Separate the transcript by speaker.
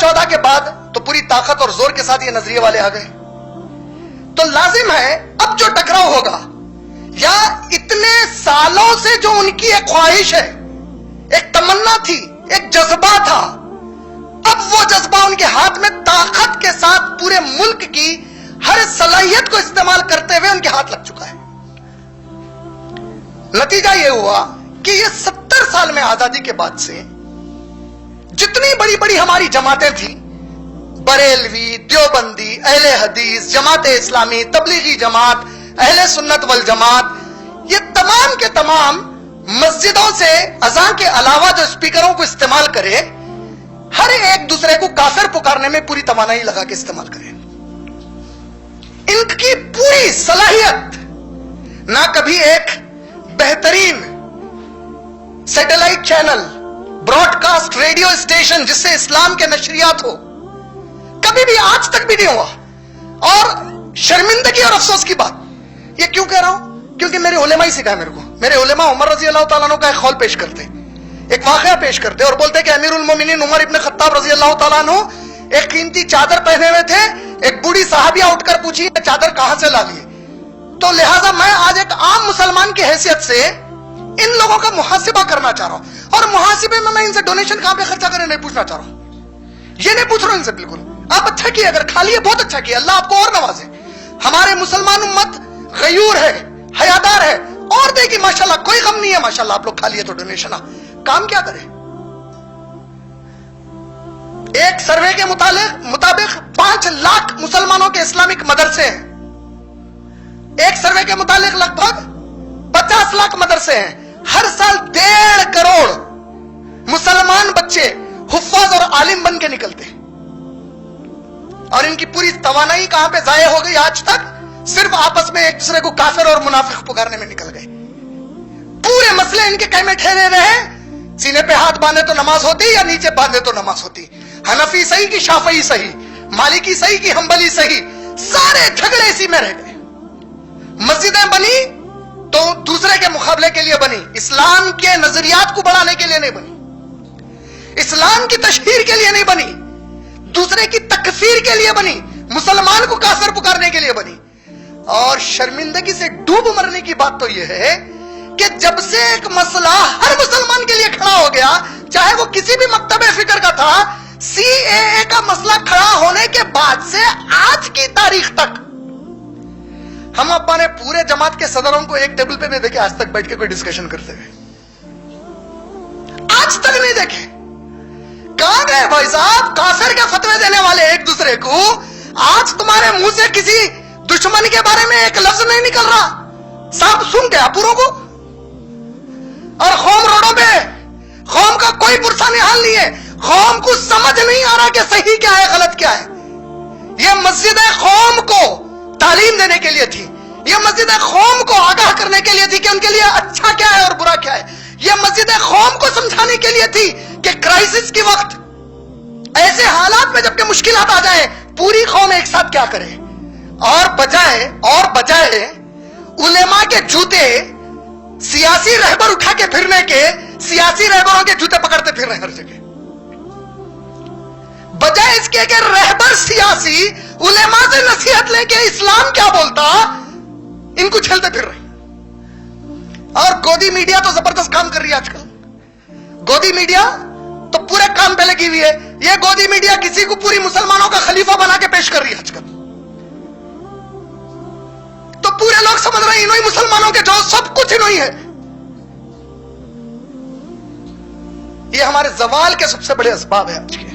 Speaker 1: 2014 के बाद तो पूरी ताकत और जोर के साथ ये नजरिए वाले आ गए। तो लाजिम है अब जो टकराव होगा, या इतने सालों से जो उनकी एक ख्वाहिश है, एक तमन्ना थी, एक जज्बा था, अब वो जज्बा उनके हाथ में ताकत के साथ पूरे मुल्क की हर सलाहियत को इस्तेमाल करते हुए उनके हाथ लग चुका है। नतीजा ये हुआ कि ये 70 साल में आजादी के बाद से जितनी बड़ी बड़ी हमारी जमातें थी, बरेलवी, देवबंदी, अहले हदीस, जमाते इस्लामी, तबलीगी जमात, अहले सुन्नत वल जमात, ये तमाम के तमाम मस्जिदों से अज़ान के अलावा जो स्पीकरों को इस्तेमाल करे, हर एक दूसरे को काफिर पुकारने में पूरी तवानाई लगा के इस्तेमाल करे। इनकी पूरी सलाहियत ना कभी एक बेहतरीन satellite channel, broadcast radio station जिससे इस्लाम के नशरियात हो, कभी भी आज तक भी नहीं हुआ। और शर्मिंदगी और अफसोस की बात, ये क्यों कह रहा हूं? क्योंकि मेरे उलेमा ही सिखाया मेरे को। मेरे उलेमा उमर रजी अल्लाह तआला अन्हु का एक कौल पेश करते, एक वाकया पेश करते और बोलते कि अमीरुल मोमिनीन उमर इब्न खत्ताब रजी अल्लाह तआला अन्हु एक कीमती चादर पहने हुए थे। एक बूढ़ी साहबिया उठकर पूछी चादर कहां से ला लिए? तो लिहाजा मैं आज एक आम मुसलमान की हैसियत से इन लोगों का मुहासिबा करना चाह रहा हूं। और मुहासिबे में मैं इनसे डोनेशन कहां पे खर्चा करें नहीं पूछना चाह रहा हूं, ये नहीं पूछ रहा हूं इनसे। बिल्कुल आप अच्छा किए, अगर खा लिए बहुत अच्छा किया, अल्लाह आपको और नवाजे। हमारे मुसलमान उम्मत गयूर है, हयादार है, और देखिए माशाल्लाह कोई गम नहीं है, माशाल्लाह आप लोग खा लिए तो डोनेशन। काम क्या करें? एक सर्वे के मुताबिक 5 लाख मुसलमानों के इस्लामिक मदरसे हैं। एक सर्वे के मुताबिक लगभग 50 लाख मदरसे हैं। हर साल 1.5 करोड़ मुसलमान बच्चे हुफ्फाज और आलिम बन के निकलते हैं। और इनकी पूरी तवानाई कहां पे जाया हो गई आज तक? सिर्फ आपस में एक दूसरे को काफिर और मुनाफिक पुकारने में निकल गए। पूरे मसले इनके कहीं में ठहरे रहे, सीने पे हाथ बांधे तो नमाज होती या नीचे बांधे तो नमाज होती, हनफी सही कि शाफई सही, मालिकी सही कि हम्बली सही, सारे झगड़े इसी में रह गए। मस्जिदें बनी तो दूसरे के मुकाबले के लिए बनी, इस्लाम के नजरियात को बढ़ाने के लिए नहीं बनी, इस्लाम की तशहीर के लिए नहीं बनी, दूसरे की तकफीर के लिए बनी, मुसलमान को काफिर पुकारने के लिए बनी। और शर्मिंदगी से डूब मरने की बात तो यह है कि जब से एक मसला हर मुसलमान के लिए खड़ा हो गया, चाहे वो किसी भी मकतबे फिक्र का था, सीएए का मसला खड़ा होने के बाद से आज की तारीख तक हम अब्बा ने पूरे जमात के सदरों को एक टेबल पे नहीं देखे आज तक बैठ के कोई डिस्कशन करते हुए, आज तक नहीं देखे। कहां गए भाई साहब काफिर के फतवे देने वाले एक दूसरे को? आज तुम्हारे मुंह से किसी दुश्मन के बारे में एक लफ्ज नहीं निकल रहा, सब सुन गया पूरों को। और कौम रोडों पे, कौम का कोई पुरसानी हाल नहीं है, कौम को समझ नहीं आ रहा कि सही क्या है गलत क्या है। यह मस्जिद कौम को तालीम देने के लिए थी, यह मस्जिद कौम को आगाह करने के लिए थी कि उनके लिए अच्छा क्या है और बुरा क्या है। यह मस्जिद कौम को समझाने के लिए थी कि क्राइसिस के वक्त, ऐसे हालात में जबकि मुश्किलात आ जाए, पूरी कौम एक साथ क्या करे। और बजाय उलेमा के जूते सियासी रहबर उठा के फिरने के, सियासी रहबरों के जूते पकड़ते फिर रहे हर जगह, बजाय इसके कि रहबर सियासी उलेमा से नसीहत लेके इस्लाम क्या बोलता, इनको झेलते फिर रहे। और गोदी मीडिया तो जबरदस्त काम कर रही है आजकल। गोदी मीडिया तो पूरे काम पे लगी हुई है। ये गोदी मीडिया किसी को पूरी मुसलमानों का खलीफा बना के पेश कर रही है आजकल। तो पूरे लोग समझ रहे हैं इन्हीं मुसलमानों के जो सब कुछ इन्हीं है। ये हमारे जवाल के सबसे बड़े असबाब है आज के।